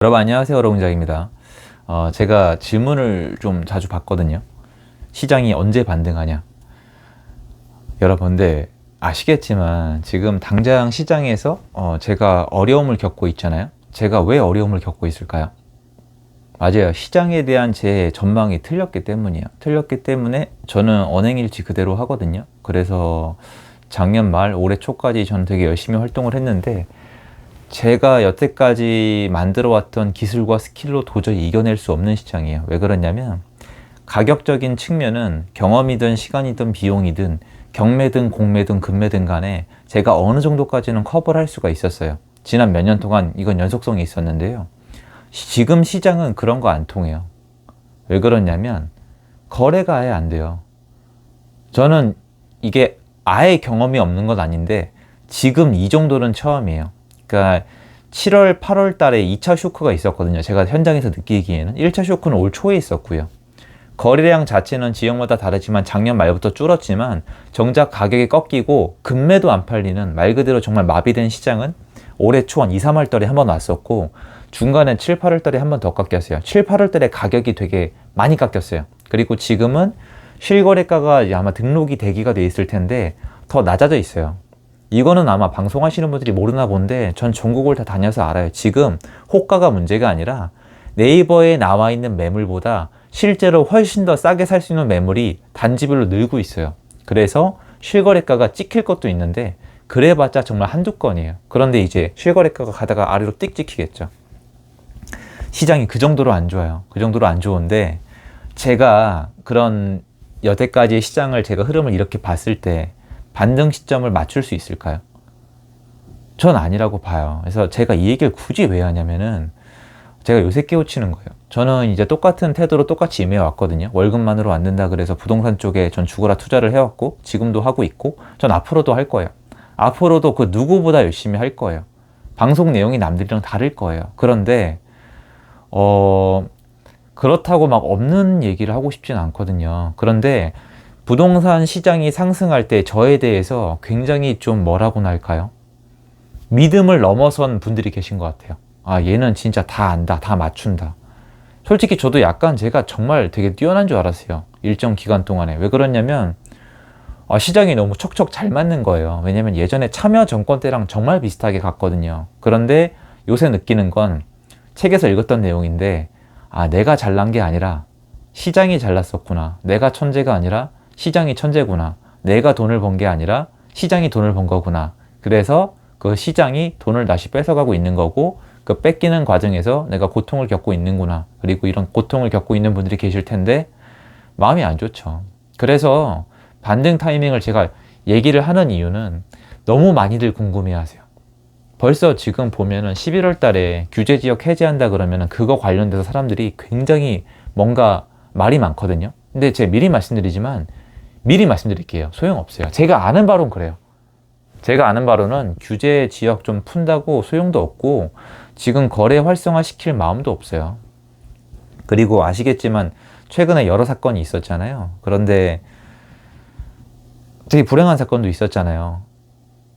여러분 안녕하세요, 여러분장입니다. 제가 질문을 좀 자주 받거든요. 시장이 언제 반등하냐? 여러분들 아시겠지만 지금 당장 시장에서 제가 어려움을 겪고 있잖아요. 제가 왜 어려움을 겪고 있을까요? 맞아요. 시장에 대한 제 전망이 틀렸기 때문이에요. 틀렸기 때문에 저는 언행일치 그대로 하거든요. 그래서 작년 말 올해 초까지 저는 되게 열심히 활동을 했는데 제가 여태까지 만들어왔던 기술과 스킬로 도저히 이겨낼 수 없는 시장이에요. 왜 그러냐면 가격적인 측면은 경험이든 시간이든 비용이든 경매든 공매든 금매든 간에 제가 어느 정도까지는 커버를 할 수가 있었어요. 지난 몇 년 동안 이건 연속성이 있었는데요. 지금 시장은 그런 거 안 통해요. 왜 그러냐면 거래가 아예 안 돼요. 저는 이게 아예 경험이 없는 건 아닌데 지금 이 정도는 처음이에요. 그러니까 7월, 8월 달에 2차 쇼크가 있었거든요. 제가 현장에서 느끼기에는 1차 쇼크는 올 초에 있었고요. 거래량 자체는 지역마다 다르지만 작년 말부터 줄었지만 정작 가격이 꺾이고 금매도 안 팔리는 말 그대로 정말 마비된 시장은 올해 초 한 2, 3월 달에 한번 왔었고 중간에 7, 8월 달에 한 번 더 깎였어요. 7, 8월 달에 가격이 되게 많이 깎였어요. 그리고 지금은 실거래가가 아마 등록이 대기가 돼 있을 텐데 더 낮아져 있어요. 이거는 아마 방송하시는 분들이 모르나 본데 전 전국을 다 다녀서 알아요. 지금 호가가 문제가 아니라 네이버에 나와 있는 매물보다 실제로 훨씬 더 싸게 살 수 있는 매물이 단지별로 늘고 있어요. 그래서 실거래가가 찍힐 것도 있는데 그래봤자 정말 한두 건이에요. 그런데 이제 실거래가가 가다가 아래로 띡 찍히겠죠. 시장이 그 정도로 안 좋아요. 그 정도로 안 좋은데 제가 그런 여태까지의 시장을 제가 흐름을 이렇게 봤을 때 반등 시점을 맞출 수 있을까요? 전 아니라고 봐요. 그래서 제가 이 얘기를 굳이 왜 하냐면은 제가 요새 깨우치는 거예요. 저는 이제 똑같은 태도로 똑같이 임해 왔거든요. 월급만으로 안 된다 그래서 부동산 쪽에 전 죽어라 투자를 해왔고 지금도 하고 있고 전 앞으로도 할 거예요. 앞으로도 그 누구보다 열심히 할 거예요. 방송 내용이 남들이랑 다를 거예요. 그런데 그렇다고 막 없는 얘기를 하고 싶진 않거든요. 그런데 부동산 시장이 상승할 때 저에 대해서 굉장히 좀 뭐라고나 할까요? 믿음을 넘어선 분들이 계신 것 같아요. 아, 얘는 진짜 다 안다, 다 맞춘다. 솔직히 저도 약간 제가 정말 되게 뛰어난 줄 알았어요. 일정 기간 동안에. 왜 그러냐면 시장이 너무 척척 잘 맞는 거예요. 왜냐면 예전에 참여정권 때랑 정말 비슷하게 갔거든요. 그런데 요새 느끼는 건 책에서 읽었던 내용인데 내가 잘난 게 아니라 시장이 잘났었구나. 내가 천재가 아니라 시장이 천재구나. 내가 돈을 번 게 아니라 시장이 돈을 번 거구나. 그래서 그 시장이 돈을 다시 뺏어가고 있는 거고 그 뺏기는 과정에서 내가 고통을 겪고 있는구나. 그리고 이런 고통을 겪고 있는 분들이 계실 텐데 마음이 안 좋죠. 그래서 반등 타이밍을 제가 얘기를 하는 이유는 너무 많이들 궁금해하세요. 벌써 지금 보면은 11월 달에 규제 지역 해제한다 그러면은 그거 관련돼서 사람들이 굉장히 뭔가 말이 많거든요. 근데 제가 미리 말씀드릴게요. 소용없어요. 제가 아는 바로는 그래요. 제가 아는 바로는 규제 지역 좀 푼다고 소용도 없고 지금 거래 활성화 시킬 마음도 없어요. 그리고 아시겠지만 최근에 여러 사건이 있었잖아요. 그런데 되게 불행한 사건도 있었잖아요.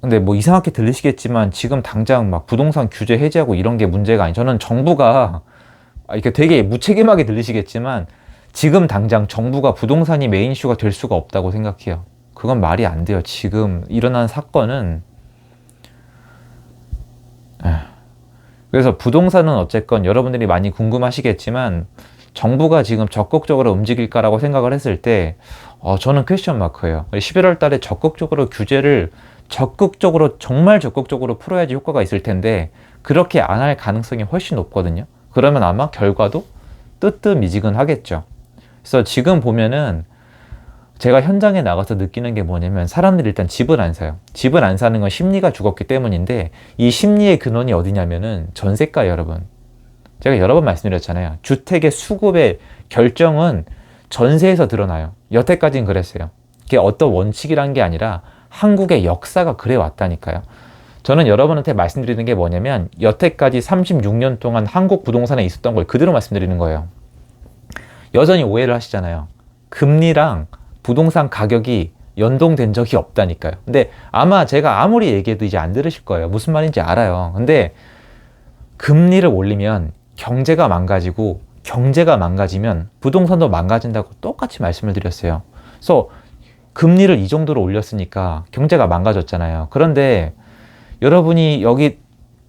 근데 뭐 이상하게 들리시겠지만 지금 당장 막 부동산 규제 해제하고 이런 게 문제가 아니에요. 저는 정부가 이렇게 되게 무책임하게 들리시겠지만 지금 당장 정부가 부동산이 메인 이슈가 될 수가 없다고 생각해요. 그건 말이 안 돼요. 지금 일어난 사건은 그래서 부동산은 어쨌건 여러분들이 많이 궁금하시겠지만 정부가 지금 적극적으로 움직일까라고 생각을 했을 때 저는 퀘스천 마크예요. 11월 달에 적극적으로 규제를 정말 적극적으로 풀어야지 효과가 있을 텐데 그렇게 안 할 가능성이 훨씬 높거든요. 그러면 아마 결과도 뜨뜻미지근하겠죠. 그래서 지금 보면은 제가 현장에 나가서 느끼는 게 뭐냐면 사람들이 일단 집을 안 사요. 집을 안 사는 건 심리가 죽었기 때문인데 이 심리의 근원이 어디냐면은 전세가예요, 여러분. 제가 여러 번 말씀드렸잖아요. 주택의 수급의 결정은 전세에서 드러나요. 여태까지는 그랬어요. 그게 어떤 원칙이란 게 아니라 한국의 역사가 그래 왔다니까요. 저는 여러분한테 말씀드리는 게 뭐냐면 여태까지 36년 동안 한국 부동산에 있었던 걸 그대로 말씀드리는 거예요. 여전히 오해를 하시잖아요. 금리랑 부동산 가격이 연동된 적이 없다니까요. 근데 아마 제가 아무리 얘기해도 이제 안 들으실 거예요. 무슨 말인지 알아요. 근데 금리를 올리면 경제가 망가지고 경제가 망가지면 부동산도 망가진다고 똑같이 말씀을 드렸어요. 그래서 금리를 이 정도로 올렸으니까 경제가 망가졌잖아요. 그런데 여러분이 여기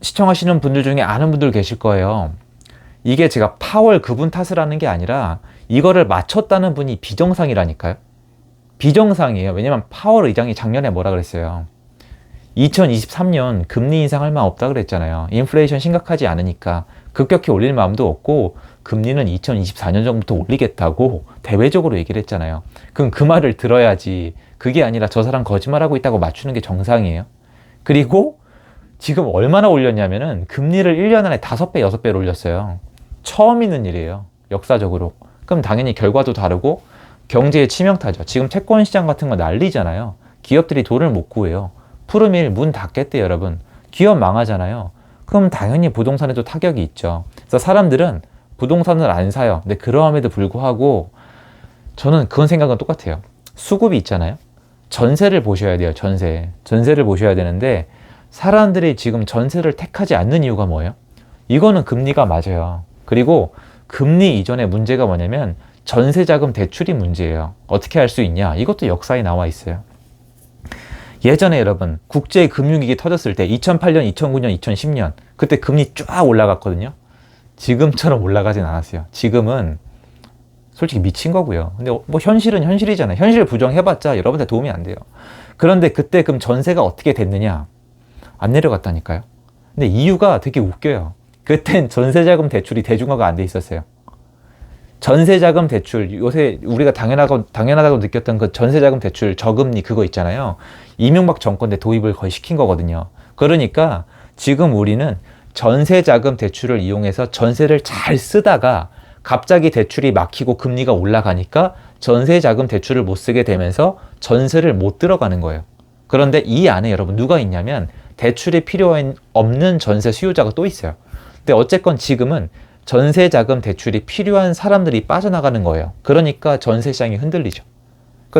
시청하시는 분들 중에 아는 분들 계실 거예요. 이게 제가 파월 그분 탓을 하는 게 아니라 이거를 맞췄다는 분이 비정상이라니까요. 비정상이에요. 왜냐면 파월 의장이 작년에 뭐라 그랬어요. 2023년 금리 인상할 마음 없다 그랬잖아요. 인플레이션 심각하지 않으니까 급격히 올릴 마음도 없고 금리는 2024년 정도부터 올리겠다고 대외적으로 얘기를 했잖아요. 그럼 그 말을 들어야지. 그게 아니라 저 사람 거짓말하고 있다고 맞추는 게 정상이에요. 그리고 지금 얼마나 올렸냐면은 금리를 1년 안에 5배, 6배로 올렸어요. 처음 있는 일이에요. 역사적으로. 그럼 당연히 결과도 다르고 경제에 치명타죠. 지금 채권 시장 같은 거 난리잖아요. 기업들이 돈을 못 구해요. 푸르밀 문 닫겠대 여러분. 기업 망하잖아요. 그럼 당연히 부동산에도 타격이 있죠. 그래서 사람들은 부동산을 안 사요. 근데 그러함에도 불구하고 저는 그런 생각은 똑같아요. 수급이 있잖아요. 전세를 보셔야 돼요. 전세를 보셔야 되는데 사람들이 지금 전세를 택하지 않는 이유가 뭐예요? 이거는 금리가 맞아요. 그리고 금리 이전에 문제가 뭐냐면 전세자금 대출이 문제예요. 어떻게 할 수 있냐? 이것도 역사에 나와 있어요. 예전에 여러분 국제금융위기 터졌을 때 2008년, 2009년, 2010년 그때 금리 쫙 올라갔거든요. 지금처럼 올라가진 않았어요. 지금은 솔직히 미친 거고요. 근데 뭐 현실은 현실이잖아요. 현실 부정해봤자 여러분한테 도움이 안 돼요. 그런데 그때 그럼 전세가 어떻게 됐느냐? 안 내려갔다니까요. 근데 이유가 되게 웃겨요. 그땐 전세자금 대출이 대중화가 안 돼 있었어요. 전세자금 대출, 요새 우리가 당연하다고 느꼈던 그 전세자금 대출 저금리 그거 있잖아요. 이명박 정권 때 도입을 거의 시킨 거거든요. 그러니까 지금 우리는 전세자금 대출을 이용해서 전세를 잘 쓰다가 갑자기 대출이 막히고 금리가 올라가니까 전세자금 대출을 못 쓰게 되면서 전세를 못 들어가는 거예요. 그런데 이 안에 여러분 누가 있냐면 대출이 필요 없는 전세 수요자가 또 있어요. 근데 어쨌건 지금은 전세자금 대출이 필요한 사람들이 빠져나가는 거예요. 그러니까 전세 시장이 흔들리죠.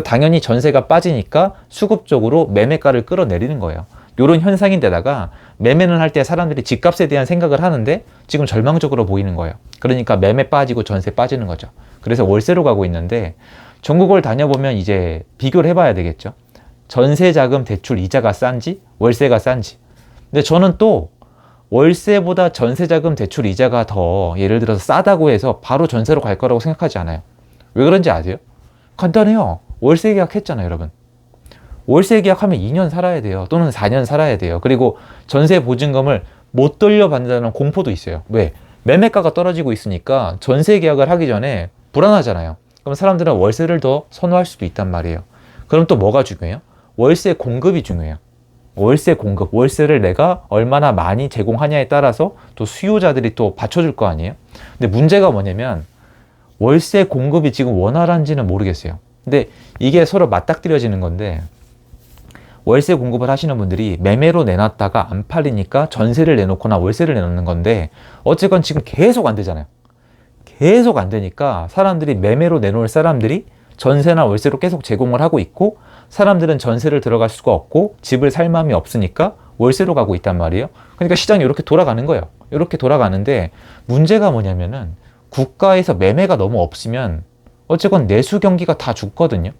당연히 전세가 빠지니까 수급적으로 매매가를 끌어내리는 거예요. 이런 현상인데다가 매매는 할 때 사람들이 집값에 대한 생각을 하는데 지금 절망적으로 보이는 거예요. 그러니까 매매 빠지고 전세 빠지는 거죠. 그래서 월세로 가고 있는데 전국을 다녀보면 이제 비교를 해봐야 되겠죠. 전세자금 대출 이자가 싼지 월세가 싼지. 근데 저는 또 월세보다 전세자금 대출 이자가 더 예를 들어서 싸다고 해서 바로 전세로 갈 거라고 생각하지 않아요. 왜 그런지 아세요? 간단해요. 월세 계약했잖아요, 여러분. 월세 계약하면 2년 살아야 돼요. 또는 4년 살아야 돼요. 그리고 전세 보증금을 못 돌려받는다는 공포도 있어요. 왜? 매매가가 떨어지고 있으니까 전세 계약을 하기 전에 불안하잖아요. 그럼 사람들은 월세를 더 선호할 수도 있단 말이에요. 그럼 또 뭐가 중요해요? 월세 공급이 중요해요. 월세 공급, 월세를 내가 얼마나 많이 제공하냐에 따라서 또 수요자들이 또 받쳐줄 거 아니에요? 근데 문제가 뭐냐면 월세 공급이 지금 원활한지는 모르겠어요. 근데 이게 서로 맞닥뜨려지는 건데 월세 공급을 하시는 분들이 매매로 내놨다가 안 팔리니까 전세를 내놓거나 월세를 내놓는 건데 어쨌건 지금 계속 안 되잖아요. 계속 안 되니까 사람들이 매매로 내놓을 사람들이 전세나 월세로 계속 제공을 하고 있고 사람들은 전세를 들어갈 수가 없고 집을 살 마음이 없으니까 월세로 가고 있단 말이에요. 그러니까 시장이 이렇게 돌아가는 거예요. 이렇게 돌아가는데 문제가 뭐냐면은 국가에서 매매가 너무 없으면 어쨌건 내수 경기가 다 죽거든요.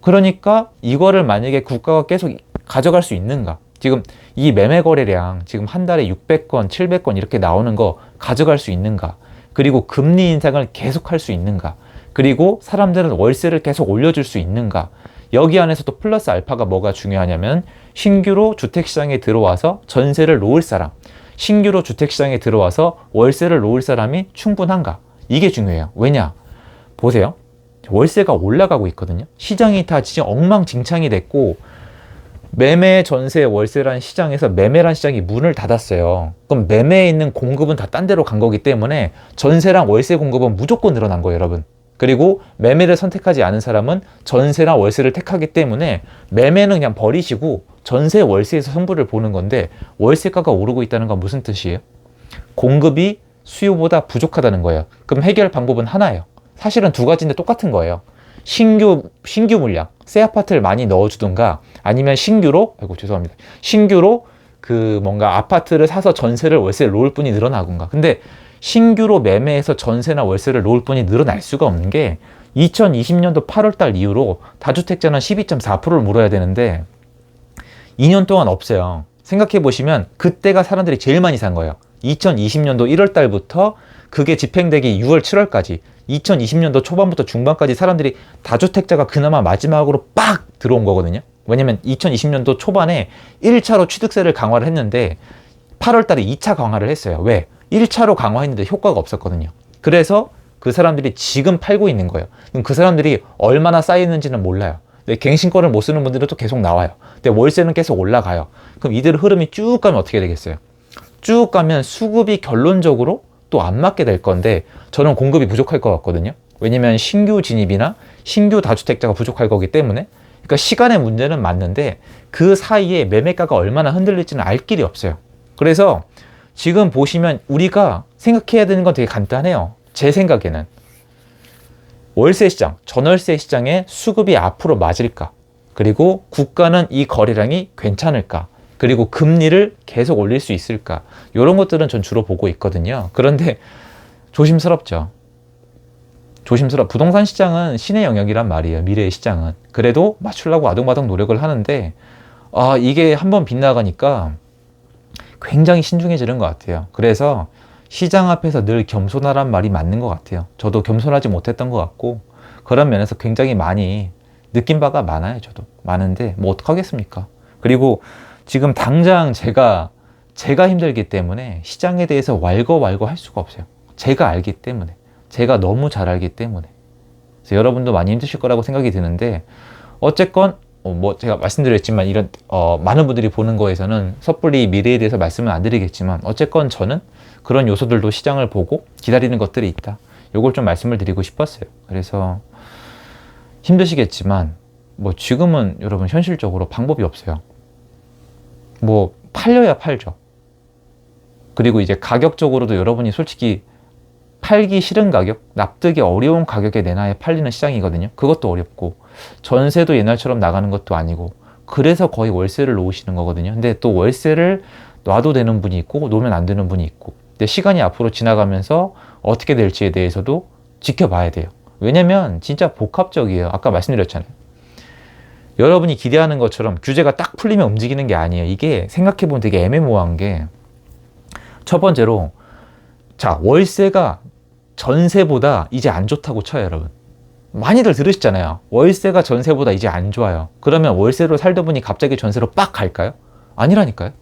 그러니까 이거를 만약에 국가가 계속 가져갈 수 있는가? 지금 이 매매 거래량 지금 한 달에 600건, 700건 이렇게 나오는 거 가져갈 수 있는가? 그리고 금리 인상을 계속 할 수 있는가? 그리고 사람들은 월세를 계속 올려줄 수 있는가? 여기 안에서도 플러스 알파가 뭐가 중요하냐면 신규로 주택시장에 들어와서 전세를 놓을 사람, 신규로 주택시장에 들어와서 월세를 놓을 사람이 충분한가? 이게 중요해요. 왜냐? 보세요. 월세가 올라가고 있거든요. 시장이 다 진짜 엉망진창이 됐고 매매, 전세, 월세라는 시장에서 매매란 시장이 문을 닫았어요. 그럼 매매에 있는 공급은 다 딴 데로 간 거기 때문에 전세랑 월세 공급은 무조건 늘어난 거예요, 여러분. 그리고 매매를 선택하지 않은 사람은 전세나 월세를 택하기 때문에 매매는 그냥 버리시고 전세, 월세에서 승부를 보는 건데 월세가가 오르고 있다는 건 무슨 뜻이에요? 공급이 수요보다 부족하다는 거예요. 그럼 해결 방법은 하나예요. 사실은 두 가지인데 똑같은 거예요. 신규 물량, 새 아파트를 많이 넣어주든가 아니면 신규로 그 뭔가 아파트를 사서 전세를 월세를 놓을 분이 늘어나든가. 근데 신규로 매매해서 전세나 월세를 놓을 분이 늘어날 수가 없는 게 2020년도 8월달 이후로 다주택자는 12.4%를 물어야 되는데 2년 동안 없어요. 생각해 보시면 그때가 사람들이 제일 많이 산 거예요. 2020년도 1월달부터 그게 집행되기 6월, 7월까지 2020년도 초반부터 중반까지 사람들이 다주택자가 그나마 마지막으로 빡 들어온 거거든요. 왜냐면 2020년도 초반에 1차로 취득세를 강화를 했는데 8월 달에 2차 강화를 했어요. 왜? 1차로 강화했는데 효과가 없었거든요. 그래서 그 사람들이 지금 팔고 있는 거예요. 그럼 그 사람들이 얼마나 쌓이는지는 몰라요. 근데 갱신권을 못 쓰는 분들은 또 계속 나와요. 근데 월세는 계속 올라가요. 그럼 이들 흐름이 쭉 가면 어떻게 되겠어요? 쭉 가면 수급이 결론적으로 또 안 맞게 될 건데 저는 공급이 부족할 것 같거든요. 왜냐면 신규 진입이나 신규 다주택자가 부족할 거기 때문에 그러니까 시간의 문제는 맞는데 그 사이에 매매가가 얼마나 흔들릴지는 알 길이 없어요. 그래서 지금 보시면 우리가 생각해야 되는 건 되게 간단해요. 제 생각에는 월세 시장, 전월세 시장의 수급이 앞으로 맞을까? 그리고 국가는 이 거래량이 괜찮을까? 그리고 금리를 계속 올릴 수 있을까? 이런 것들은 전 주로 보고 있거든요. 그런데 조심스럽죠. 부동산 시장은 신의 영역이란 말이에요. 미래의 시장은. 그래도 맞추려고 아둥바둥 노력을 하는데 이게 한번 빗나가니까 굉장히 신중해지는 것 같아요. 그래서 시장 앞에서 늘 겸손하란 말이 맞는 것 같아요. 저도 겸손하지 못했던 것 같고 그런 면에서 굉장히 많이 느낀 바가 많아요. 저도 많은데 뭐 어떡하겠습니까? 그리고 지금 당장 제가 힘들기 때문에 시장에 대해서 왈가왈부 할 수가 없어요. 제가 알기 때문에, 제가 너무 잘 알기 때문에. 그래서 여러분도 많이 힘드실 거라고 생각이 드는데 어쨌건 뭐 제가 말씀드렸지만 이런 많은 분들이 보는 거에서는 섣불리 미래에 대해서 말씀은 안 드리겠지만 어쨌건 저는 그런 요소들도 시장을 보고 기다리는 것들이 있다. 요걸 좀 말씀을 드리고 싶었어요. 그래서 힘드시겠지만 뭐 지금은 여러분 현실적으로 방법이 없어요. 뭐 팔려야 팔죠. 그리고 이제 가격적으로도 여러분이 솔직히 팔기 싫은 가격, 납득이 어려운 가격에 내놔야 팔리는 시장이거든요. 그것도 어렵고 전세도 옛날처럼 나가는 것도 아니고 그래서 거의 월세를 놓으시는 거거든요. 근데 또 월세를 놔도 되는 분이 있고 놓으면 안 되는 분이 있고 근데 시간이 앞으로 지나가면서 어떻게 될지에 대해서도 지켜봐야 돼요. 왜냐면 진짜 복합적이에요. 아까 말씀드렸잖아요. 여러분이 기대하는 것처럼 규제가 딱 풀리면 움직이는 게 아니에요. 이게 생각해보면 되게 애매모호한 게 첫 번째로 자 월세가 전세보다 이제 안 좋다고 쳐요. 여러분 많이들 들으시잖아요. 월세가 전세보다 이제 안 좋아요. 그러면 월세로 살던 분이 갑자기 전세로 빡 갈까요? 아니라니까요.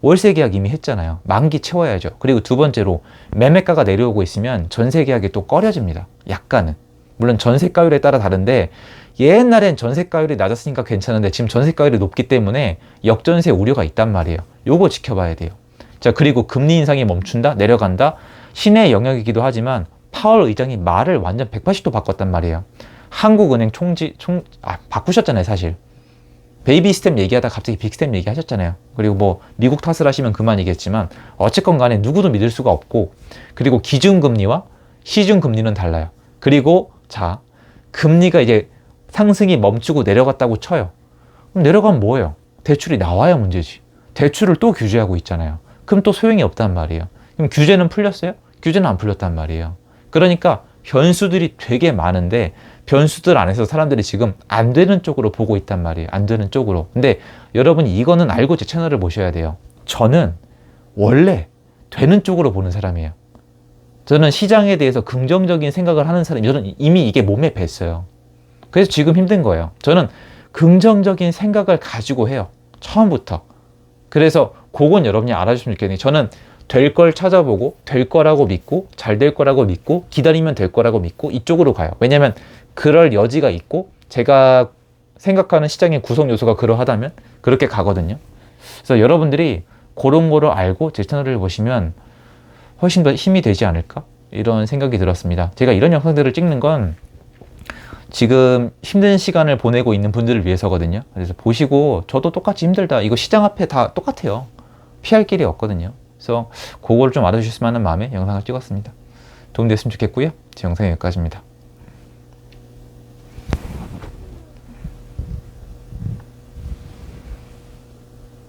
월세 계약 이미 했잖아요. 만기 채워야죠. 그리고 두 번째로 매매가가 내려오고 있으면 전세 계약이 또 꺼려집니다. 약간은. 물론 전세가율에 따라 다른데 옛날엔 전세가율이 낮았으니까 괜찮은데 지금 전세가율이 높기 때문에 역전세 우려가 있단 말이에요. 요거 지켜봐야 돼요. 자, 그리고 금리 인상이 멈춘다? 내려간다? 신의 영역이기도 하지만 파월 의장이 말을 완전 180도 바꿨단 말이에요. 한국은행 바꾸셨잖아요, 사실. 베이비 스텝 얘기하다 갑자기 빅 스텝 얘기하셨잖아요. 그리고 뭐 미국 탓을 하시면 그만이겠지만 어쨌건 간에 누구도 믿을 수가 없고 그리고 기준금리와 시중금리는 달라요. 그리고 자, 금리가 이제 상승이 멈추고 내려갔다고 쳐요. 그럼 내려가면 뭐예요? 대출이 나와야 문제지. 대출을 또 규제하고 있잖아요. 그럼 또 소용이 없단 말이에요. 그럼 규제는 풀렸어요? 규제는 안 풀렸단 말이에요. 그러니까 변수들이 되게 많은데 변수들 안에서 사람들이 지금 안 되는 쪽으로 보고 있단 말이에요. 안 되는 쪽으로. 근데 여러분이 이거는 알고 제 채널을 보셔야 돼요. 저는 원래 되는 쪽으로 보는 사람이에요. 저는 시장에 대해서 긍정적인 생각을 하는 사람이 저는 이미 이게 몸에 뱄어요. 그래서 지금 힘든 거예요. 저는 긍정적인 생각을 가지고 해요. 처음부터. 그래서 그건 여러분이 알아주시면 좋겠네요. 저는 될 걸 찾아보고 될 거라고 믿고 잘 될 거라고 믿고 기다리면 될 거라고 믿고 이쪽으로 가요. 왜냐면 그럴 여지가 있고 제가 생각하는 시장의 구성 요소가 그러하다면 그렇게 가거든요. 그래서 여러분들이 그런 거를 알고 제 채널을 보시면 훨씬 더 힘이 되지 않을까? 이런 생각이 들었습니다. 제가 이런 영상들을 찍는 건 지금 힘든 시간을 보내고 있는 분들을 위해서거든요. 그래서 보시고 저도 똑같이 힘들다. 이거 시장 앞에 다 똑같아요. 피할 길이 없거든요. 그래서 그걸 좀 알아주셨으면 하는 마음에 영상을 찍었습니다. 도움됐으면 좋겠고요. 제 영상은 여기까지입니다.